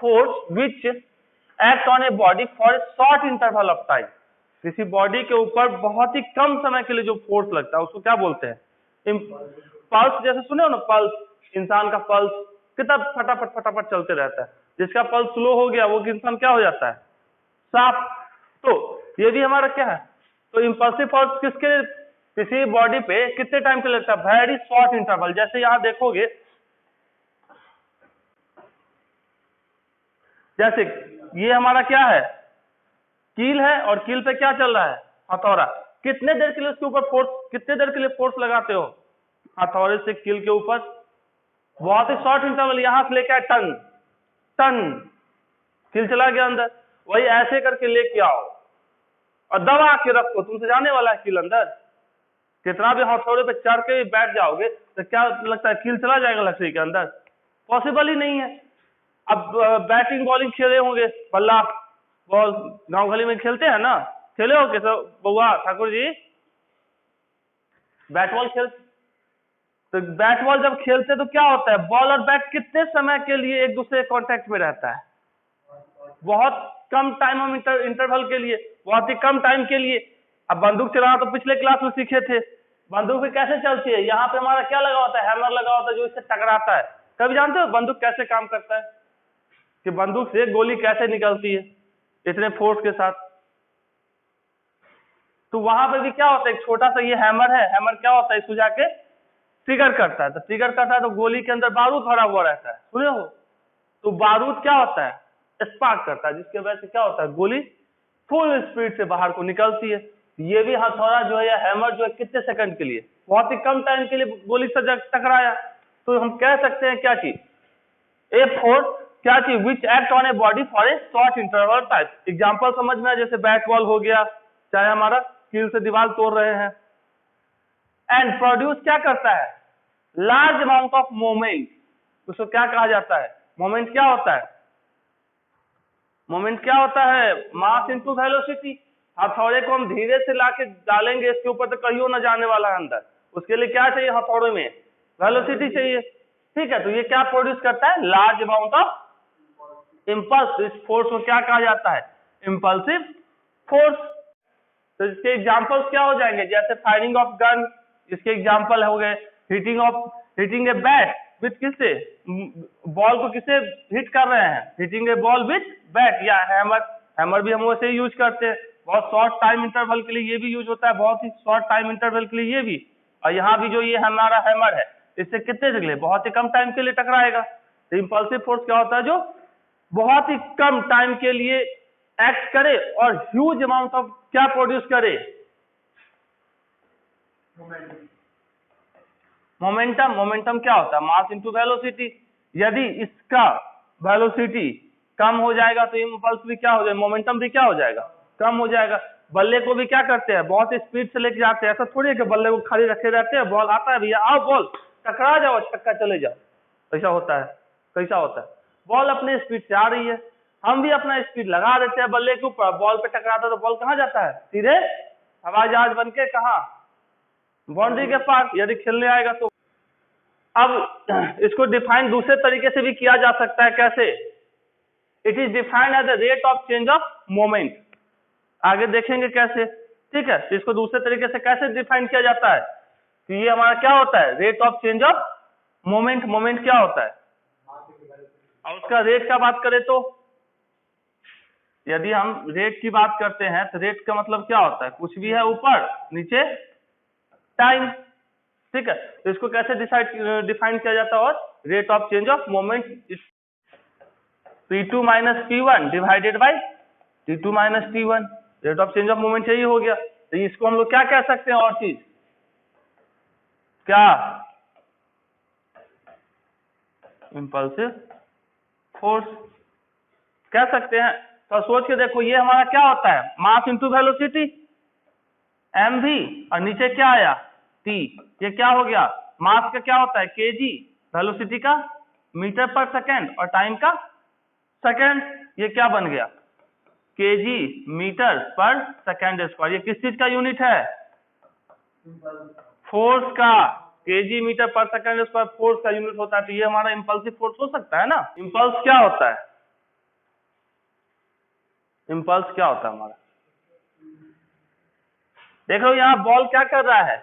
Force which act on a body for a short interval of time. किसी body के ऊपर बहुत ही कम समय के लिए जो फोर्स लगता है उसको क्या बोलते हैं? पल्स। जैसे सुने हो ना, पल्स, इंसान का पल्स कितना फटाफट फटाफट चलते रहता है। जिसका पल्स स्लो हो गया वो इंसान क्या हो जाता है? साफ। तो ये भी हमारा क्या है? तो इंपल्सिव फोर्स किसके, किसी बॉडी पे कितने टाइम के लगता है? Very short interval. जैसे यहां देखोगे, जैसे ये हमारा क्या है? कील है, और कील पे क्या चल रहा है? हथौड़ा। कितने देर के लिए उसके ऊपर फोर्स, कितने देर के लिए फोर्स लगाते हो हथौड़े से कील के ऊपर? बहुत ही शॉर्ट इंटरवल, यहां से लेके टन टन, कील चला गया अंदर। वही ऐसे करके लेके आओ और दबा के रखो, तुमसे जाने वाला है कील अंदर। कितना भी हथौड़े पे चढ़ के बैठ जाओगे तो क्या लगता है कील चला जाएगा लकड़ी के अंदर? पॉसिबल ही नहीं है। अब बैटिंग बॉलिंग खेले होंगे, बल्ला बॉल गांव गली में खेलते हैं ना, खेले हो कैसे बउआ ठाकुर जी? बैट बॉल खेल, तो बैट बॉल जब खेलते तो क्या होता है? बॉल और बैट कितने समय के लिए एक दूसरे कांटेक्ट में रहता है? बहुत कम टाइम हम इंटरवल के लिए, बहुत ही कम टाइम के लिए। अब बंदूक चलाना तो पिछले क्लास में सीखे थे। बंदूक भी कैसे चलती है? यहाँ पे हमारा क्या लगा होता है? हैमर लगा होता है जो इससे टकराता है। कभी जानते हो बंदूक कैसे काम करता है? कि बंदूक से गोली कैसे निकलती है इतने फोर्स के साथ? तो वहां पे भी क्या होता है? एक छोटा सा ये हैमर है, हैमर क्या होता है? इसको जाके ट्रिगर करता है, तो ट्रिगर करता है तो गोली के अंदर बारूद भरा हुआ रहता है, सुने हो? तो बारूद क्या होता है? स्पार्क करता है, जिसकी वजह से क्या होता है? गोली फुल स्पीड से बाहर को निकलती है। ये भी हथौड़ा जो है या हैमर जो है कितने सेकंड के लिए? बहुत ही कम टाइम के लिए गोली से टकराया। तो हम कह सकते हैं क्या चीज? ए फोर्स क्या चीज? Which act on a body for a short interval time. Example समझ में है? जैसे बैट बॉल हो गया, चाहे हमारा कील से दीवार तोड़ रहे हैं। एंड प्रोड्यूस क्या करता है? Large amount of moment. उसको क्या कहा जाता है? मोमेंट क्या होता है? मोमेंट क्या होता है? Mass into velocity. हथौड़े को हम धीरे से लाके डालेंगे इसके ऊपर तो कहीं ना जाने वाला है अंदर। उसके लिए क्या चाहिए हथौड़े में? वेलोसिटी चाहिए। ठीक है, तो ये क्या प्रोड्यूस करता है? Large amount of impulse. इस फोर्स को क्या कहा जाता है? Impulsive force. तो इसके एग्जांपल्स क्या हो जाएंगे? जैसे फायरिंग ऑफ गन, इसके एग्जांपल हो गए। हिटिंग ए बैट विथ, किससे? बॉल को किससे हिट कर रहे हैं? Hitting a ball with bat या हैमर। हैमर भी हम वैसे ही यूज करते हैं, बहुत शॉर्ट टाइम इंटरवल के लिए ये भी यूज होता है, बहुत ही शॉर्ट टाइम इंटरवल के लिए ये भी। और यहाँ भी जो ये हमारा हैमर है, इससे कितने के लिए? बहुत ही कम टाइम के लिए टकराएगा। तो इंपल्सिव फोर्स क्या होता है? जो बहुत ही कम टाइम के लिए एक्ट करे और ह्यूज अमाउंट ऑफ क्या प्रोड्यूस करे? मोमेंटम। मोमेंटम क्या होता है? Mass into velocity. यदि इसका वेलोसिटी कम हो जाएगा तो इंपल्स भी क्या हो जाएगा? मोमेंटम भी क्या हो जाएगा? कम हो जाएगा। बल्ले को भी क्या करते हैं? बहुत स्पीड से लेके जाते हैं। ऐसा थोड़ी है कि बल्ले को खाली रखे रहते हैं, बॉल आता है भैया आओ बॉल टकरा जाओ छक्का चले जाओ, ऐसा होता है? कैसा होता है? बॉल अपने स्पीड से आ रही है, हम भी अपना स्पीड लगा देते हैं बल्ले के ऊपर, बॉल पे टकराता है तो बॉल कहाँ जाता है? सीधे हवाई जहाज बन के कहाँ? बाउंड्री के पास, यदि खेलने आएगा तो। अब इसको डिफाइन दूसरे तरीके से भी किया जा सकता है। कैसे? It is defined as the rate of change of moment. आगे देखेंगे कैसे। ठीक है, तो इसको दूसरे तरीके से कैसे डिफाइन किया जाता है कि ये हमारा क्या होता है? Rate of change of moment. Moment क्या होता है? और उसका रेट का बात करें तो, यदि हम रेट की बात करते हैं तो रेट का मतलब क्या होता है? कुछ भी है ऊपर नीचे टाइम। ठीक है, तो इसको कैसे डिफाइन किया जाता है? और rate of change of moment P2 minus P1 divided by T2 minus T1। Rate of change of moment यही हो गया। तो इसको हम लोग क्या कह सकते हैं? और चीज क्या? इंपल्सिव फोर्स कह सकते हैं। तो सोच के देखो, ये हमारा क्या होता है? मास इंटू वेलोसिटी mv, और नीचे क्या आया? t। ये क्या हो गया? मास का क्या होता है? kg, वेलोसिटी का मीटर पर सेकेंड, और टाइम का सेकेंड। ये क्या बन गया? kg metre per second square. ये किस चीज का यूनिट है? फोर्स का। kg metre per second square force का यूनिट होता है। तो ये हमारा इंपल्सिव फोर्स हो सकता है ना। इंपल्स क्या होता है? इम्पल्स क्या होता है हमारा? देख लो यहाँ बॉल क्या कर रहा है,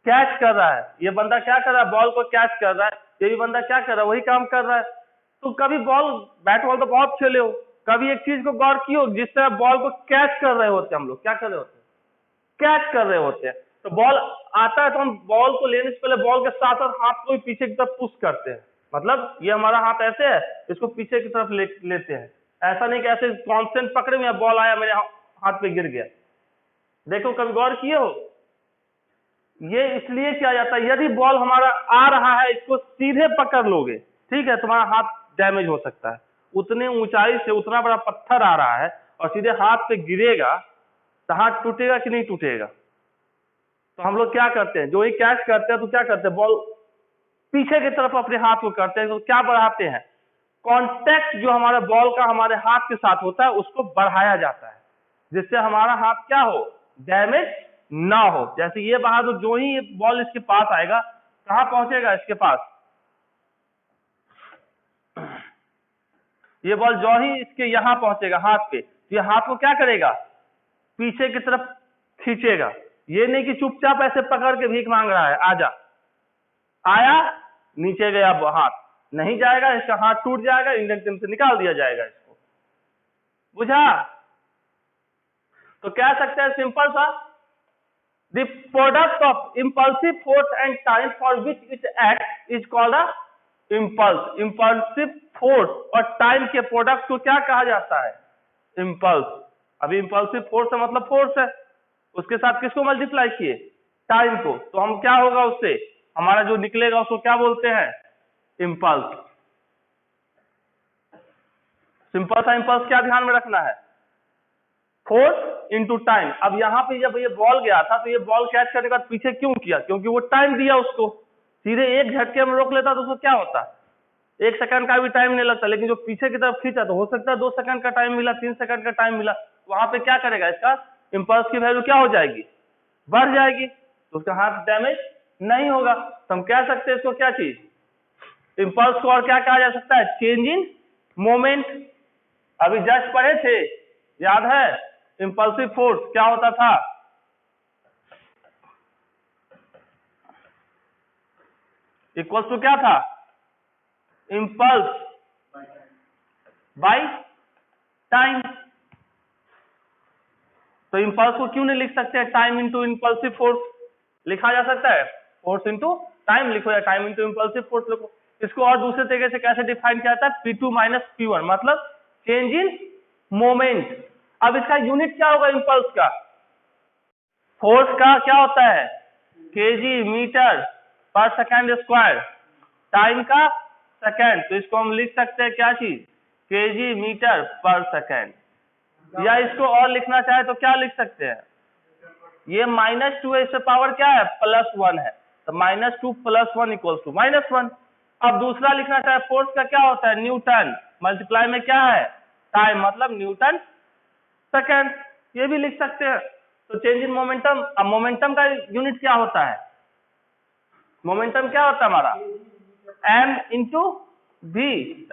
कैच कर रहा है। ये बंदा क्या कर रहा है, बॉल को कैच कर रहा है। ये भी बंदा क्या कर रहा है, वही काम कर रहा है। तो कभी बॉल, बैट बॉल तो बहुत खेले हो, कभी एक चीज को गौर किए हो, जिस तरह बॉल को कैच कर रहे होते हैं हम लोग, क्या कर रहे होते हैं, कैच कर रहे होते हैं। तो बॉल आता है तो हम बॉल को लेने से पहले बॉल के साथ साथ हाथ को भी पीछे की तरफ पुश करते हैं। मतलब ये हमारा हाथ ऐसे है, इसको पीछे की तरफ लेते हैं। ऐसा नहीं कि ऐसे कांस्टेंट पकड़े हुए बॉल आया मेरे हाथ पे गिर गया। देखो कभी गौर किए हो, ये इसलिए किया जाता है, यदि बॉल हमारा आ रहा है, इसको सीधे पकड़ लोगे, ठीक है, तुम्हारा हाथ डैमेज हो सकता है। उतने ऊंचाई से उतना बड़ा पत्थर आ रहा है और सीधे हाथ पे गिरेगा तो हाथ टूटेगा कि नहीं टूटेगा? तो हम लोग क्या करते हैं, जो ही कैच करते हैं तो क्या करते हैं, बॉल पीछे की तरफ अपने हाथ को करते हैं, तो क्या बढ़ाते हैं, कांटेक्ट जो हमारे बॉल का हमारे हाथ के साथ होता है उसको बढ़ाया जाता है, जिससे हमारा हाथ क्या हो, डैमेज ना हो। जैसे ये बहादुर जो ही बॉल इसके पास आएगा, कहां पहुंचेगा, इसके पास। ये बॉल जो ही इसके यहां पहुंचेगा हाथ पे, तो ये हाथ को क्या करेगा, पीछे की तरफ खींचेगा। ये नहीं कि चुपचाप ऐसे पकड़ के भीख मांग रहा है, आजा, आया, नीचे गया हाथ, नहीं जाएगा, इसका हाथ टूट जाएगा, इंडियन टीम से निकाल दिया जाएगा इसको। बुझा? तो कह सकते हैं सिंपल सा, the product of impulsive force and time for which it act is called a impulse. Impulsive force और टाइम के प्रोडक्ट को क्या कहा जाता है, इम्पल्स। अभी इम्पल्सिव फोर्स है मतलब फोर्स है, उसके साथ किसको मल्टीप्लाई किए, टाइम को, तो हम क्या होगा उससे, हमारा जो निकलेगा उसको क्या बोलते हैं, इम्पल्स। सिंपल सा इम्पल्स क्या ध्यान में रखना है, फोर्स इनटू टाइम। अब यहाँ पे जब ये बॉल गया था तो ये बॉल कैच करने के बाद पीछे क्यों किया, क्योंकि वो टाइम दिया उसको। सीधे एक झटके में रोक लेता तो उसको क्या होता, 1 सेकंड का भी टाइम नहीं लगता, लेकिन जो पीछे की तरफ खींचा तो हो सकता है 2 सेकंड का टाइम मिला, 3 सेकंड का टाइम मिला। वहां पे क्या करेगा, इसका इम्पल्स की वैल्यू क्या हो जाएगी, बढ़ जाएगी, तो उसका हाथ डैमेज नहीं होगा। तो हम कह सकते हैं इसको क्या चीज, इम्पल्स को और क्या कहा जा सकता है, चेंज इन मोमेंट। अभी जस्ट पढ़े थे, याद है, इम्पल्सिव फोर्स क्या होता था, इक्वल्स टू क्या था, इम्पल्स बाय टाइम। तो इम्पल्स को क्यों नहीं लिख सकते टाइम इंटू इम्पल्सिव फोर्स, लिखा जा सकता है, फोर्स इंटू टाइम लिखो या टाइम इंटू इम्पल्सिव फोर्स लिखो। इसको और दूसरे तरीके से कैसे डिफाइन किया जाता है, P2 माइनस P1, मतलब चेंज इन मोमेंट। अब इसका यूनिट क्या होगा, इम्पल्स का, फोर्स का क्या होता है, KG metre per second square, time का सेकेंड, तो इसको हम लिख सकते हैं क्या चीज, केजी मीटर पर सेकेंड। या इसको और लिखना चाहे तो क्या लिख सकते हैं, ये -2 है, इससे पावर क्या है, +1 है, तो -2 + 1 = -1। अब दूसरा लिखना चाहे, फोर्स का क्या होता है, न्यूटन, मल्टीप्लाई में क्या है, टाइम, मतलब न्यूटन सेकेंड, ये भी लिख सकते हैं। तो चेंज इन मोमेंटम, अब मोमेंटम का यूनिट क्या होता है, मोमेंटम क्या होता है हमारा, m इंटू v,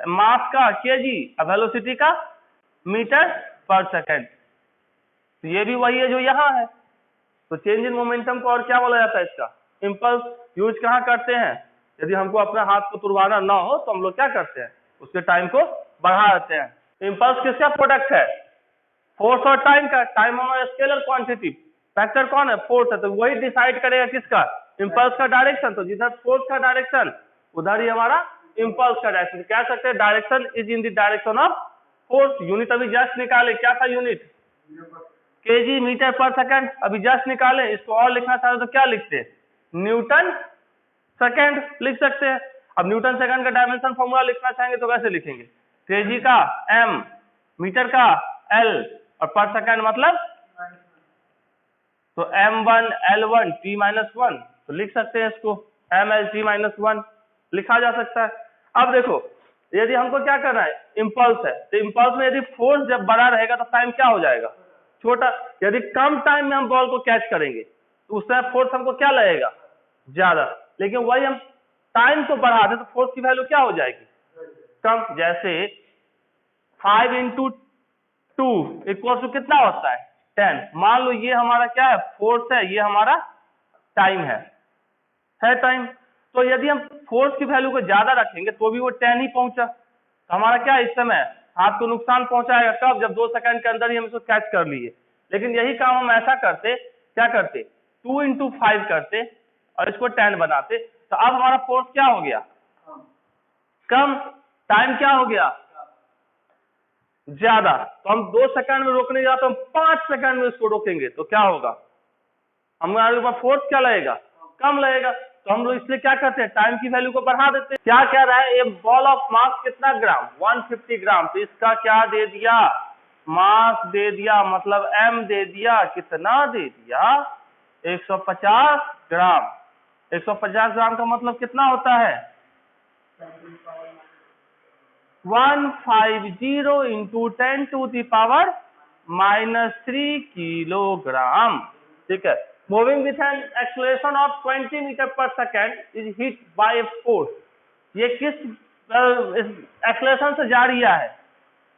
मास का kg, वेलोसिटी का मीटर पर सेकेंड, तो ये भी वही है जो यहाँ है। तो चेंज इन मोमेंटम को और क्या बोला जाता है, इसका इम्पल्स। यूज कहाँ करते हैं, यदि हमको अपने हाथ को तुड़वाना ना हो तो हम लोग क्या करते हैं, उसके टाइम को बढ़ा देते हैं। इम्पल्स किसका प्रोडक्ट है, फोर्स और टाइम का। टाइम हमारा स्केलर क्वांटिटी, फैक्टर कौन है, फोर्स है, तो वही डिसाइड करेगा किसका, इम्पल्स का डायरेक्शन। तो जिधर फोर्स का डायरेक्शन उधर ही हमारा इम्पल्स का डायरेक्शन। कह सकते हैं direction is in the direction of force. Unit अभी जस्ट निकाले, क्या था यूनिट, केजी मीटर पर सेकंड, अभी जस्ट निकाले। इसको और लिखना चाहते तो क्या लिखते हैं, न्यूटन सेकंड लिख सकते हैं। अब न्यूटन सेकंड का डायमेंशन फॉर्मूला लिखना चाहेंगे तो कैसे लिखेंगे, केजी का m, मीटर का l और पर सेकंड मतलब, तो m1 l1 t-1, तो लिख सकते हैं इसको ml t-1 लिखा जा सकता है। अब देखो, यदि हमको क्या करना है, इम्पल्स है, तो इम्पल्स में यदि फोर्स जब बड़ा रहेगा तो टाइम क्या हो जाएगा, छोटा। यदि कम टाइम में हम बॉल को कैच करेंगे तो उस समय फोर्स हमको क्या लगेगा, ज्यादा। लेकिन वही हम टाइम को बढ़ा दे तो फोर्स की वैल्यू क्या हो जाएगी, कम। जैसे 5 × 2 इक्वल टू कितना होता है 10। मान लो ये हमारा क्या है फोर्स है, ये हमारा टाइम है टाइम। तो यदि हम फोर्स की वैल्यू को ज्यादा रखेंगे तो भी वो 10 ही पहुंचा, तो हमारा क्या इस समय हाथ को नुकसान पहुंचाएगा कब, जब 2 सेकंड के अंदर ही हम इसको कैच कर लिए। लेकिन यही काम हम ऐसा करते, क्या करते 2 into 5 करते और इसको 10 बनाते, तो अब हमारा फोर्स क्या हो गया कम, टाइम क्या हो गया ज्यादा। तो हम 2 सेकंड में रोकने जाते तो हम 5 सेकंड में इसको रोकेंगे, तो क्या होगा हमारे ऊपर फोर्स क्या लगेगा कम लगेगा। तो हम लोग इसलिए क्या करते हैं टाइम की वैल्यू को बढ़ा देते हैं। क्या कह रहा है ये बॉल ऑफ मास कितना ग्राम 150 ग्राम, तो इसका क्या दे दिया मास दे दिया, मतलब m दे दिया, कितना दे दिया 150 ग्राम। 150 ग्राम का मतलब कितना होता है 150 into 10 to the power -3 kilogram. ठीक है, moving with an acceleration of 20 metre per second is hit by force. ये किस एक्सेलरेशन से जा रहा है,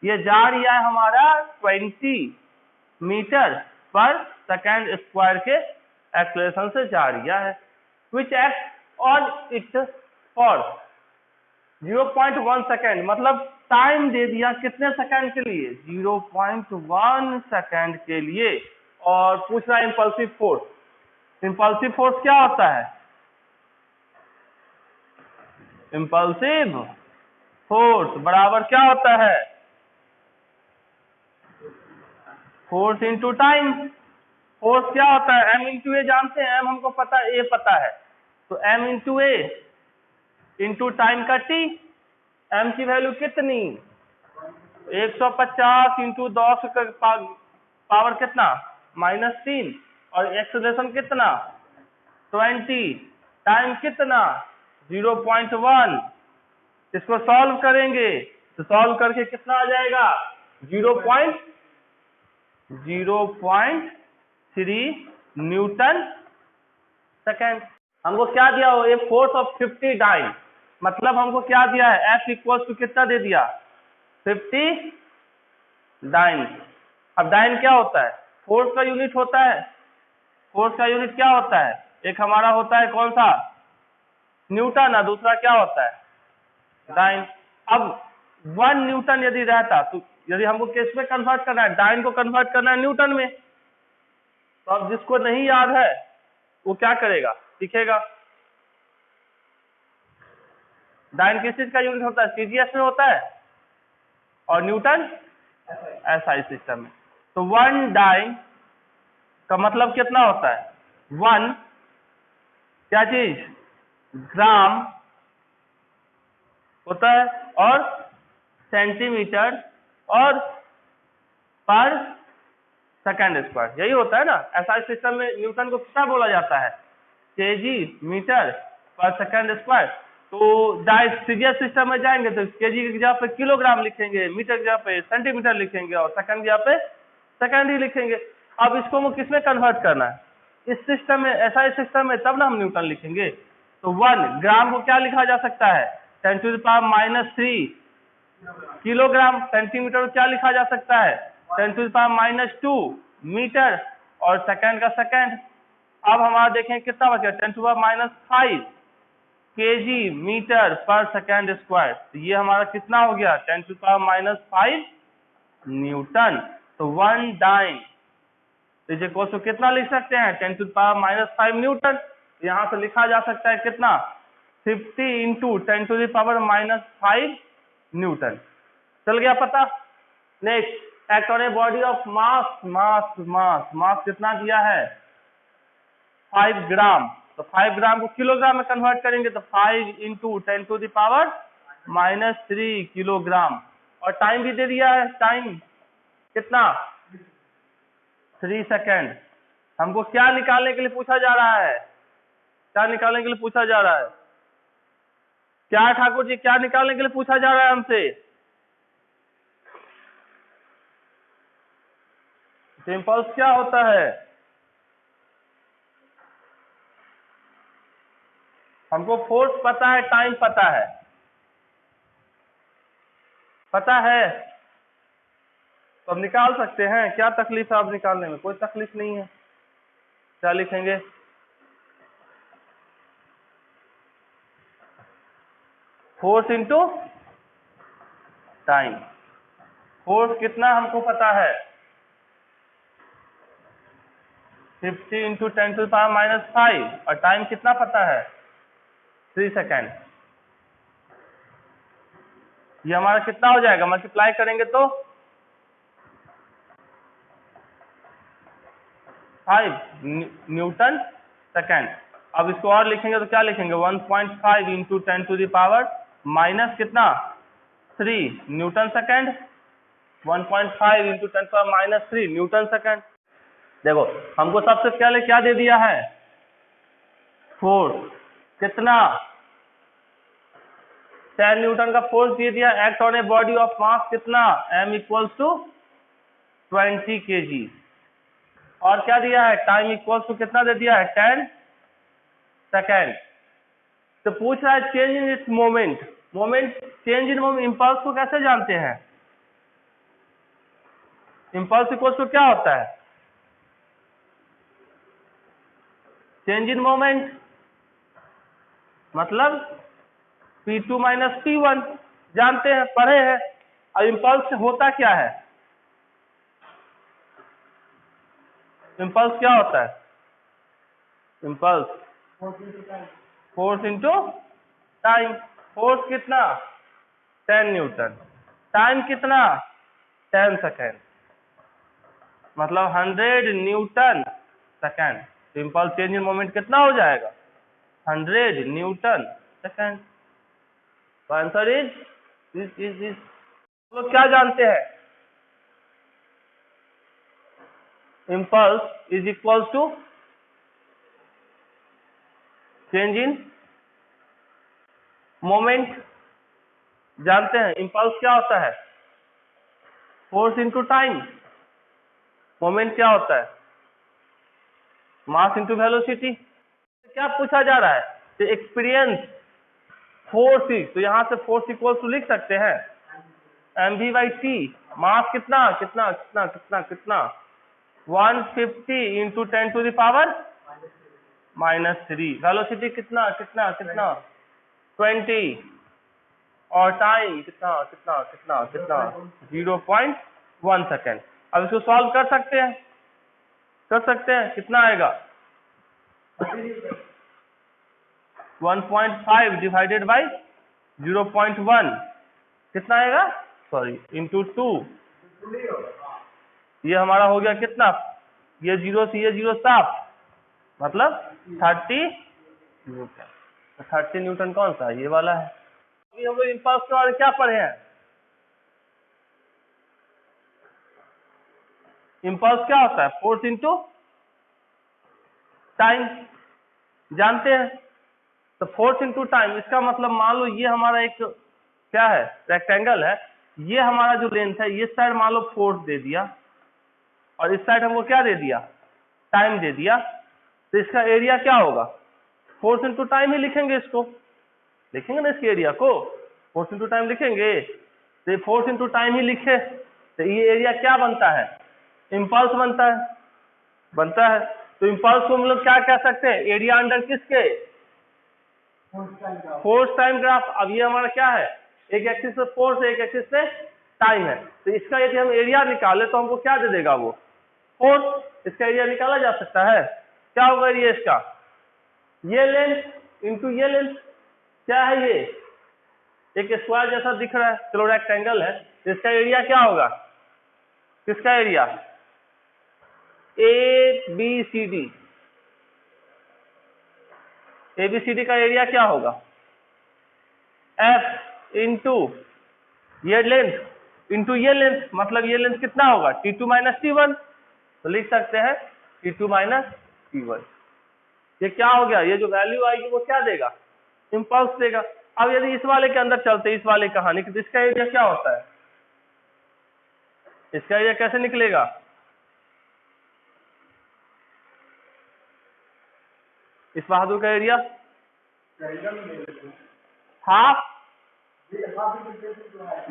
ये जा रहा है हमारा 20 मीटर पर सेकेंड स्क्वायर के एक्सेलरेशन से जा रहा है, which act on it for 0.1 second, मतलब टाइम दे दिया कितने सेकेंड के लिए 0.1 सेकेंड के लिए। और पूछ रहा है इंपल्सिव फोर्स, इंपल्सिव फोर्स क्या होता है इंपल्सिव फोर्स बराबर क्या होता है फोर्स इंटू टाइम। फोर्स क्या होता है m इंटू ए, जानते हैं m हमको पता है, ए पता है, तो m इंटू ए इंटू टाइम का t। m की वैल्यू कितनी 150 इंटू 10 का पावर कितना -3, और एक्सेलरेशन कितना 20, टाइम कितना 0.1। इसको सॉल्व करेंगे तो सॉल्व करके कितना आ जाएगा 0.3 न्यूटन सेकेंड। हमको क्या दिया हो, ये फोर्स ऑफ 50 डाइन, मतलब हमको क्या दिया है F इक्वल टू कितना दे दिया 50 डाइन। अब डाइन क्या होता है फोर्स का यूनिट होता है, फोर्स का यूनिट क्या होता है, एक हमारा होता है कौन सा न्यूटन, और दूसरा क्या होता है डाइन। अब 1 न्यूटन यदि रहता, तो यदि हमको किस में कन्वर्ट करना है डाइन को कन्वर्ट करना है न्यूटन में, तो अब जिसको नहीं याद है वो क्या करेगा सीखेगा। डाइन किस चीज का यूनिट होता है सीजीएस में होता है, और न्यूटन एसआई सिस्टम में। तो 1 डाइन का मतलब कितना होता है 1 क्या चीज ग्राम होता है, और सेंटीमीटर और पर सेकेंड स्क्वायर, यही होता है ना। एसआई सिस्टम में न्यूटन को क्या बोला जाता है KG metre per second square. तो डायरेक्ट सीजीएस सिस्टम में जाएंगे तो केजी की जगह पे किलोग्राम लिखेंगे, मीटर की जगह पे सेंटीमीटर लिखेंगे, और सेकंड की जगह पे सेकंड ही लिखेंगे। अब इसको हम किसमें कन्वर्ट करना है इस सिस्टम में, एसआई सिस्टम में, तब ना हम न्यूटन लिखेंगे। तो 1 ग्राम को क्या लिखा जा सकता है 10⁻³ किलोग्राम। सेंटीमीटर को क्या लिखा जा सकता है 10⁻² मीटर, और सेकंड का सेकंड। अब हमारा देखें कितना बचा 10⁻5 केजी मीटर पर सेकंड स्क्वायर, तो ये हमारा कितना हो गया 10⁻5 न्यूटन। तो 1 डाइन इज इक्वल टू कितना लिख सकते हैं 10⁻5 न्यूटन। यहां से लिखा जा सकता है कितना 50 इंटू 10⁻5 न्यूटन। चल गया पता। Next act on a body of mass, mass mass mass कितना दिया है 5 ग्राम, तो 5 ग्राम को किलोग्राम में कन्वर्ट करेंगे तो 5 इंटू 10⁻³ किलोग्राम। और टाइम भी दे दिया है, टाइम कितना 3 सेकेंड। हमको क्या निकालने के लिए पूछा जा रहा है, क्या निकालने के लिए पूछा जा रहा है, क्या ठाकुर जी क्या निकालने के लिए पूछा जा रहा है हमसे। इम्पल्स क्या होता है, हमको फोर्स पता है, टाइम पता है, पता है तो अब निकाल सकते हैं, क्या तकलीफ है अब निकालने में? कोई तकलीफ नहीं है। क्या लिखेंगे? Force into time. फोर्स कितना हमको पता है? 50 इंटू 10⁻⁻5 और टाइम कितना पता है? 3 सेकेंड। ये हमारा कितना हो जाएगा? मल्टीप्लाई करेंगे तो 5 न्यूटन सेकेंड। अब इसको और लिखेंगे तो क्या लिखेंगे? 1.5 इंटू 10⁻⁻ कितना? 3 Newton second. 1.5 into 10⁻³ Newton second. देखो हमको सबसे पहले क्या दे दिया है? फोर्स कितना? 10 न्यूटन का फोर्स दे दिया। Act on a body of mass कितना? m equals to 20 kg। और क्या दिया है? टाइम इक्वल्स टू कितना दे दिया है? 10 सेकेंड। तो पूछ रहा है change in its moment. Moment change in moment, impulse को कैसे जानते हैं? इंपल्स इक्वल्स टू क्या होता है? चेंज इन मोमेंट मतलब P2 - P1 जानते हैं, पढ़े हैं। अब इंपल्स होता क्या है? इंपल्स क्या होता है? Impulse force into time. Force कितना? 10 न्यूटन। टाइम कितना? 10 सेकेंड, मतलब 100 newton second. Impulse change in moment कितना हो जाएगा? 100 न्यूटन सेकेंड। तो आंसर इज लोग क्या जानते हैं? Impulse is equals to change in moment जानते हैं। इंपल्स क्या होता है? Force into time. मोमेंट क्या होता है? Mass into velocity. क्या पूछा जा रहा है? तो एक्सपीरियंस फोर्स ही, तो यहां से फोर्स इक्वल्स टू लिख सकते हैं mv/t। मास कितना कितना कितना कितना कितना? 150 इंटू 10⁻⁻3। वेलोसिटी कितना कितना कितना? 20। और टाइम कितना कितना कितना कितना? 0.1 सेकेंड। अब इसको सॉल्व कर सकते हैं? कर सकते हैं। कितना आएगा? 1.5 डिवाइडेड बाई 0.1 कितना आएगा? Sorry into 2। ये हमारा हो गया कितना? ये 0 से ये 0 साफ, मतलब 30 न्यूटन। 30 न्यूटन कौन सा? ये वाला है। अभी हम लोग इंपल्स के बारे में क्या पढ़े हैं? इंपल्स क्या होता है? फोर्स इंटू टाइम जानते हैं। तो फोर्स इंटू टाइम, इसका मतलब मान लो ये हमारा एक क्या है? रेक्टेंगल है। ये हमारा जो लेंथ है, ये साइड मान लो फोर्स दे दिया और इस साइड हमको क्या दे दिया? टाइम दे दिया। तो इसका एरिया क्या होगा? फोर्स इंटू टाइम ही लिखेंगे इसको। लिखेंगे ना इसके एरिया को? फोर्स इंटू टाइम लिखेंगे। तो फोर्स इंटू टाइम ही लिखे तो ये एरिया क्या बनता है? इंपल्स बनता है। तो इंपल्स को हम लोग क्या कह सकते हैं? एरिया अंडर किसके? Force time graph. अब ये हमारा क्या है? एक एक्सिस पे फोर्स है, एक एक्सिस पे टाइम है। तो इसका यदि हम एरिया निकाले तो हमको क्या दे देगा वो? फोर्स। इसका एरिया निकाला जा सकता है। क्या होगा एरिया इसका? ये लेंथ इंटू ये लेंथ। क्या है ये? एक स्क्वायर जैसा दिख रहा है, चलो रेक्टेंगल है। इसका एरिया क्या होगा? किसका एरिया? ABCD। ABCD का एरिया क्या होगा? F इंटू ये लेंथ इंटू ये लेंथ, मतलब ये लेंथ कितना होगा? T2 - T1। तो लिख सकते हैं T2 - T1। ये क्या हो गया? ये जो वैल्यू आएगी वो क्या देगा? इंपल्स देगा। अब यदि इस वाले के अंदर चलते, इस वाले कहानी की, तो इसका एरिया क्या होता है? इसका एरिया कैसे निकलेगा? इस बहादुर का area half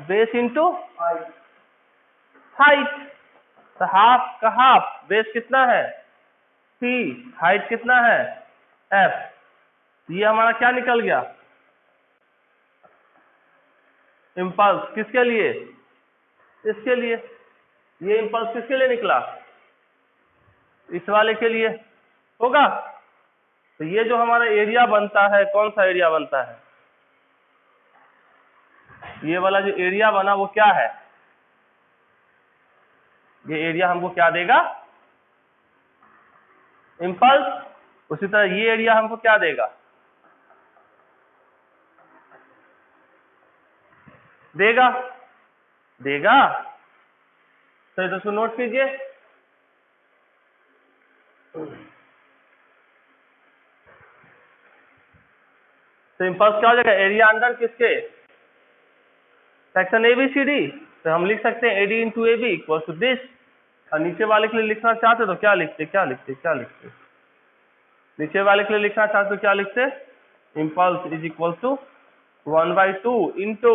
base into height. तो हाफ का हाफ, बेस कितना है p, हाइट कितना है f, ये हमारा क्या निकल गया इम्पल्स। किसके लिए, इसके लिए। ये इम्पल्स किसके लिए निकला, इस वाले के लिए होगा। तो ये जो हमारा एरिया बनता है, कौन सा एरिया बनता है, ये वाला जो एरिया बना वो क्या है, ये एरिया हमको क्या देगा इम्पल्स। उसी तरह ये एरिया हमको क्या देगा, देगा तो इसको नोट कीजिए। तो इम्पल्स क्या हो जाएगा, एरिया अंडर किसके, सेक्शन ABCD। तो हम लिख सकते हैं AD into AB equal to this. और नीचे वाले के लिए लिखना चाहते तो क्या लिखते, नीचे वाले के लिए लिखना चाहते तो क्या लिखते, impulse is equal to 1/2 into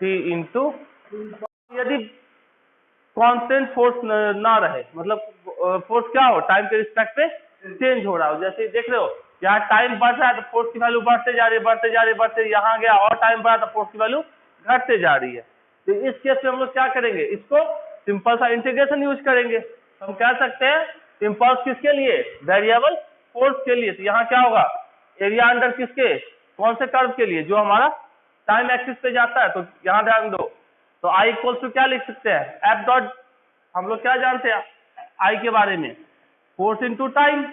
T into, यदि कांस्टेंट फोर्स ना रहे, मतलब फोर्स क्या हो, टाइम के रिस्पेक्ट पे चेंज हो रहा हो। जैसे देख रहे हो यहाँ टाइम बढ़ रहा है तो फोर्स की वैल्यू बढ़ते जा रही है, यहाँ गया और टाइम बढ़ा तो फोर्स की वैल्यू घटते जा रही है। तो इस केस में हम लोग क्या करेंगे, इसको सिंपल सा इंटीग्रेशन यूज करेंगे। हम कह सकते हैं इम्पल्स किसके लिए, वेरिएबल फोर्स के लिए। तो यहाँ क्या होगा, एरिया अंडर किसके, कौन से कर्व के लिए, जो हमारा टाइम एक्सिस पे जाता है। तो यहाँ ध्यान दो, तो आई इक्वल टू क्या लिख सकते हैं, एफ डॉट, हम लोग क्या जानते हैं आई के बारे में, फोर्स इंटू टाइम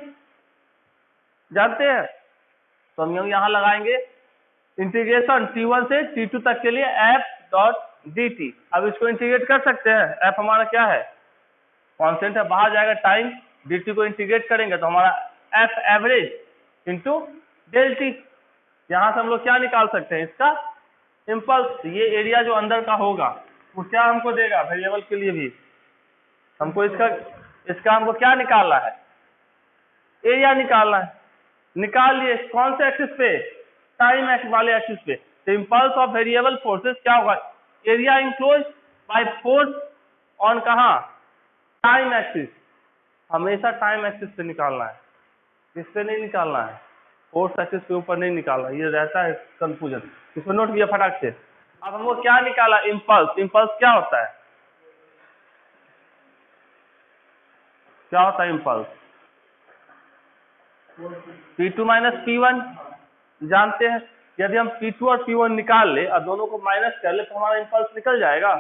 जानते हैं। तो हम यहाँ लगाएंगे इंटीग्रेशन T1 से T2 तक के लिए एफ डॉट dt। अब इसको इंटीग्रेट कर सकते हैं, एफ हमारा क्या है कांस्टेंट है, बाहर जाएगा टाइम, dt को इंटीग्रेट करेंगे तो हमारा F average into del T. यहाँ से हम लोग क्या निकाल सकते हैं, इसका इम्पल्स। ये एरिया जो अंदर का होगा वो क्या हमको देगा, वेरिएबल के लिए भी हमको इसका हमको क्या निकालना है, एरिया निकालना है। निकाल लिए कौन से एक्सिस पे, टाइम एक्स वाले एक्सिस पे। तो इम्पल्स ऑफ वेरिएबल फोर्सेस क्या होगा, area enclose by force on कहा, टाइम एक्सिस। हमेशा टाइम एक्सिस पे निकालना है, इस पे नहीं निकालना है, फोर्स एक्सिस के ऊपर नहीं निकालना, ये रहता है कंफ्यूजन। इसको नोट किया फटाक से। अब हमको क्या निकाला, इम्पल्स। इम्पल्स क्या होता है, क्या होता है इम्पल्स, P2 माइनस P1 जानते हैं। यदि हम P2 और P1 निकाल ले और दोनों को माइनस कर ले तो हमारा इम्पल्स निकल जाएगा।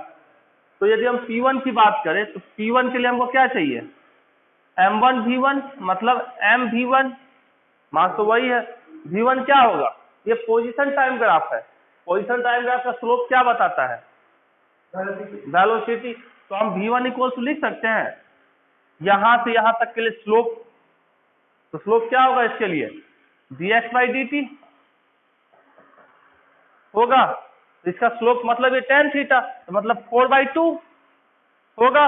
तो यदि हम P1 की बात करें तो P1 के लिए हमको क्या चाहिए, M1 V1, मतलब M V1 मान तो वही है। V1 क्या होगा, ये पोजीशन टाइम ग्राफ है। पोजीशन टाइम ग्राफ का स्लोप क्या बताता है, वेलोसिटी। तो हम V1 इक्वल टू लिख सकते हैं यहां से यहां तक के लिए स्लोप। तो स्लोप क्या होगा इसके लिए, dx बाई dt होगा। इसका स्लोप मतलब ये tan थीटा, तो मतलब 4/2 होगा,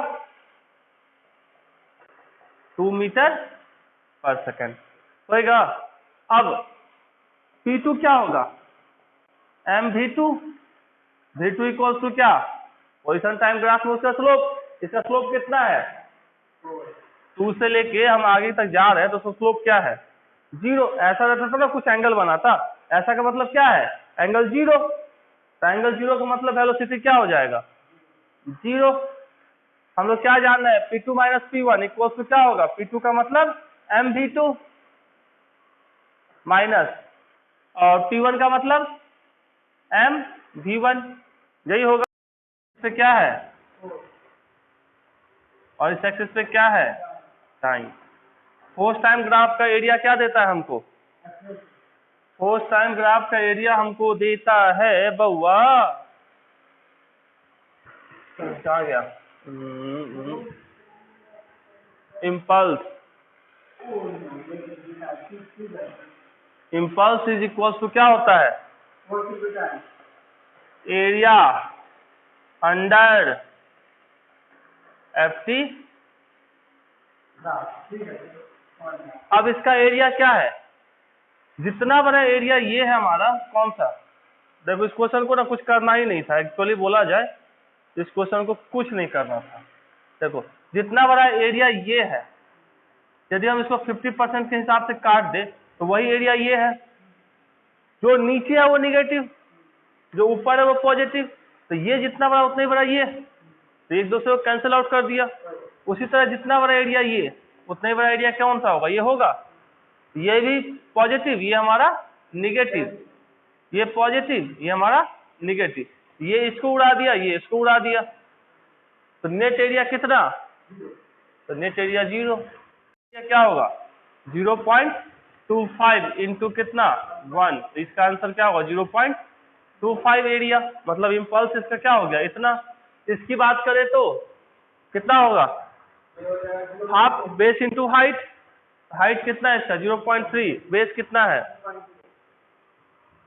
2 मीटर पर सेकेंड होगा। अब P2 क्या होगा, m V2 इक्वल्स टू क्या, पोजीशन टाइम ग्राफ में उसका स्लोप। इसका स्लोप कितना है, 2 से लेके हम आगे तक जा रहे हैं तो उसका स्लोप क्या है, 0। ऐसा रहता था ना, कुछ एंगल बना था, ऐसा का मतलब क्या है, एंगल 0। तो एंगल 0 का मतलब वेलोसिटी क्या हो जाएगा, 0। हम लोग क्या जान रहे हैं, P2 minus P1 equals to क्या होगा, P2 का मतलब m V2 माइनस, और P1 का मतलब m V1, यही होगा। इससे क्या है, और इस एक्सिस पे क्या है, टाइम। फोर्स टाइम ग्राफ का एरिया क्या देता है हमको, फोर्स टाइम ग्राफ का एरिया हमको देता है बउआ, कहाँ गया, इम्पल्स इज इक्वल टू क्या होता है, एरिया अंडर एफ टी। अब इसका एरिया क्या है, जितना बड़ा एरिया ये है हमारा, कौन सा, देखो इस क्वेश्चन को ना कुछ करना ही नहीं था, एक्चुअली बोला जाए इस क्वेश्चन को कुछ नहीं करना था। देखो जितना बड़ा एरिया ये है, यदि हम इसको 50% के हिसाब से काट दे तो वही एरिया ये है। जो नीचे है वो निगेटिव, जो ऊपर है वो पॉजिटिव, तो ये जितना बड़ा उतना ही बड़ा ये, तो एक दूसरे को कैंसिल आउट कर दिया। उसी तरह जितना बड़ा एरिया ये, उतना ही बड़ा एरिया कौन सा होगा, ये होगा। ये भी पॉजिटिव, ये हमारा निगेटिव, ये पॉजिटिव, ये हमारा निगेटिव, ये इसको उड़ा दिया, ये इसको उड़ा दिया, तो नेट एरिया कितना, तो नेट एरिया 0। ये क्या होगा 0.25 इंटू कितना 1, तो इसका आंसर क्या होगा 0.25 एरिया, मतलब इम्पल्स इसका क्या हो गया इतना। इसकी बात करें तो कितना होगा, half base into height, height कितना है इसका 0.3, बेस कितना है,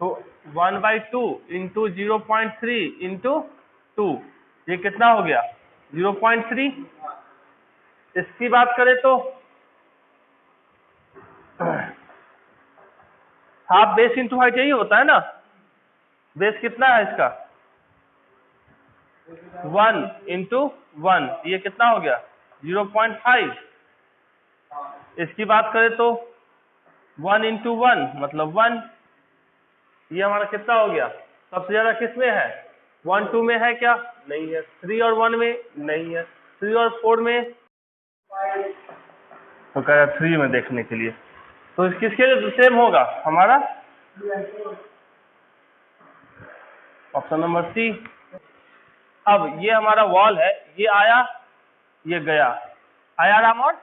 तो 1/2 इंटू 0.3 इंटू 2, ये कितना हो गया 0.3। इसकी बात करें तो हाफ बेस इंटू हाइट यही होता है ना, बेस कितना है इसका 1 इंटू 1, ये कितना हो गया 0.5। इसकी बात करें तो 1 इंटू 1 मतलब 1, ये हमारा कितना हो गया, सबसे ज्यादा किस में है 1 2 में है क्या, नहीं है। 3 और 1 में नहीं है, 3 और 4 में, तो कह रहा 3 में देखने के लिए, तो किसके लिए सेम होगा हमारा ऑप्शन नंबर सी। अब ये हमारा वॉल है, ये आया ये गया, आया राम और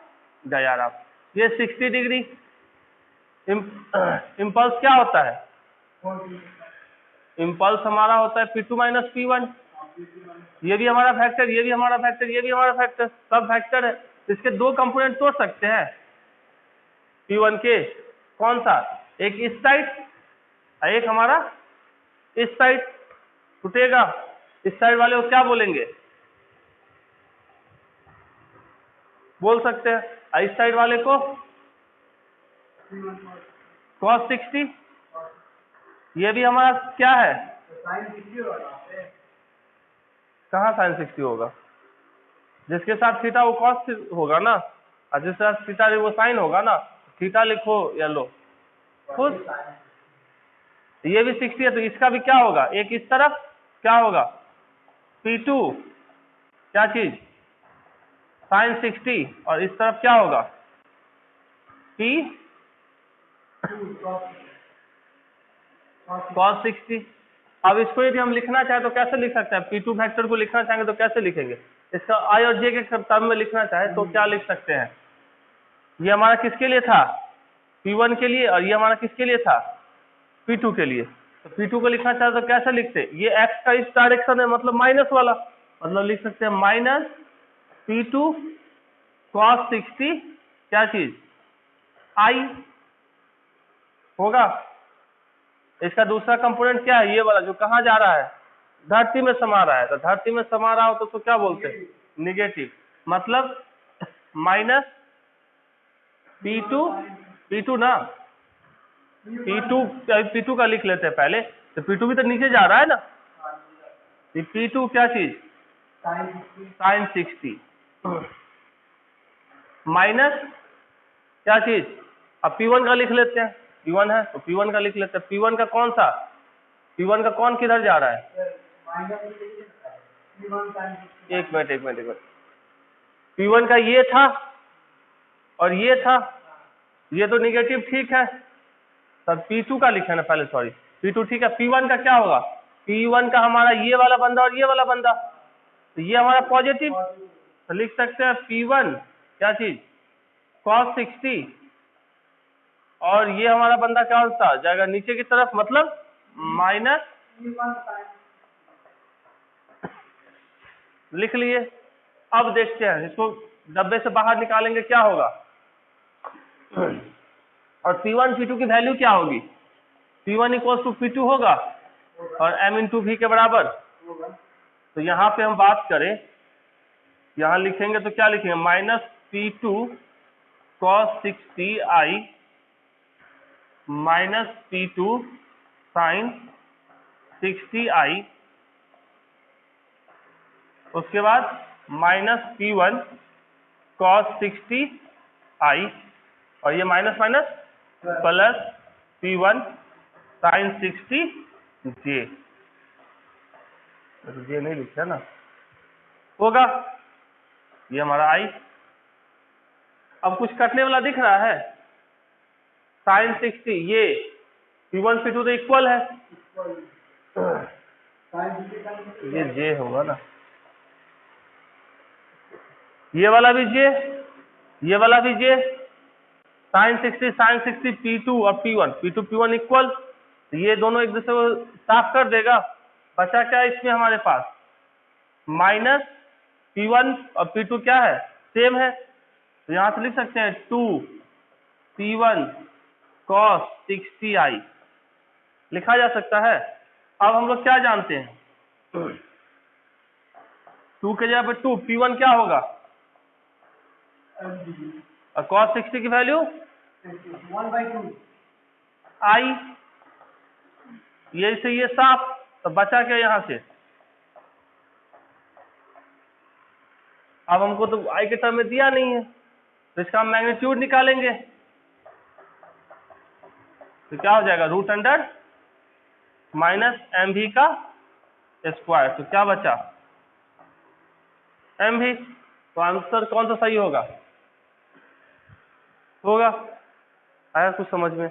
गया राम, ये 60 डिग्री। इम्पल्स क्या होता है, इम्पल्स हमारा होता है P2 माइनस P1, ये भी हमारा फैक्टर, ये भी हमारा फैक्टर, ये भी हमारा फैक्टर, सब फैक्टर है। इसके दो कंपोनेंट तोड़ सकते हैं P1 के, कौन सा, एक इस साइड, एक हमारा इस साइड टूटेगा। इस साइड वाले को क्या बोलेंगे, बोल सकते हैं, इस साइड वाले को cos 60, ये भी हमारा क्या है, कहाँ sin 60 होगा, जिसके साथ थीटा वो cos होगा ना, और जिसके साथ थीटा वो sin होगा ना, थीटा लिखो या लो खुद। ये भी 60 है तो इसका भी क्या होगा, एक इस तरफ क्या होगा P2 क्या चीज sin 60, और इस तरफ क्या होगा P cos 60। अब इसको यदि हम लिखना चाहें तो कैसे लिख सकते हैं, P2 वेक्टर को लिखना चाहेंगे तो कैसे लिखेंगे, इसका I और J के टर्म में लिखना चाहे तो क्या लिख सकते हैं, ये हमारा किसके लिए था P1 के लिए, और ये हमारा किसके लिए था P2 के लिए। तो P2 को लिखना चाहे तो कैसे लिखते, ये x का इस डायरेक्शन है मतलब माइनस वाला, मतलब लिख सकते हैं माइनस P2 cos 60 क्या चीज I होगा। इसका दूसरा कंपोनेंट क्या है, ये वाला जो कहाँ जा रहा है, धरती में समा रहा है, तो धरती में समा रहा हो तो उसको क्या बोलते हैं निगेटिव, मतलब माइनस P2 ना, P2 का लिख लेते हैं पहले, तो P2 भी तो नीचे जा रहा है ना, P2 क्या चीज sin 60 माइनस क्या चीज, अब P1 का लिख लेते हैं, P1 है तो P1 का लिख लेते हैं, P1 का कौन सा, P1 का कौन किधर जा रहा है, एक मिनट, P1 का ये था और ये था, ये तो निगेटिव ठीक है, तब P2 का लिखे ना पहले, सॉरी P2 ठीक है। P1 का क्या होगा, P1 का हमारा ये वाला बंदा और ये वाला बंदा, तो ये हमारा पॉजिटिव, तो लिख सकते हैं P1 क्या चीज cos 60, और ये हमारा बंदा क्या होता जाएगा नीचे की तरफ, मतलब माइनस, लिख लिए। अब देखते हैं इसको डब्बे से बाहर निकालेंगे क्या होगा, और P1 P2 की वैल्यू क्या होगी, P1 इक्वल टू P2 होगा और m इंटू V के बराबर। तो यहाँ पे हम बात करें, यहाँ लिखेंगे तो क्या लिखेंगे minus P2 cos 60 I minus P2 sin 60 I, उसके बाद माइनस P1 cos 60i और ये minus minus plus P1 sin 60j, ये नहीं लिखा ना, होगा ये हमारा i। अब कुछ कटने वाला दिख रहा है, sin 60, ये P1 P2 तो इक्वल है, ये j होगा ना, ये वाला भी j, ये वाला भी j, sin 60 P2 और P1 P1 इक्वल, ये दोनों एक दूसरे को साफ कर देगा। बचा क्या इसमें हमारे पास, माइनस P1 और P2 क्या है, सेम है, तो यहां से लिख सकते हैं 2P1 cos 60i लिखा जा सकता है। अब हम लोग क्या जानते हैं, 2 के जगह पे 2, P1 क्या होगा और cos 60 की वैल्यू 1/2 i, ये से ये साफ, तो बचा क्या यहां से, अब हमको तो i के टर्म में दिया नहीं है, तो इसका हम मैग्नीट्यूड निकालेंगे, तो क्या हो जाएगा रूट अंडर माइनस mv का स्क्वायर, तो क्या बचा mv, तो आंसर कौन सा सही होगा, आया कुछ समझ में।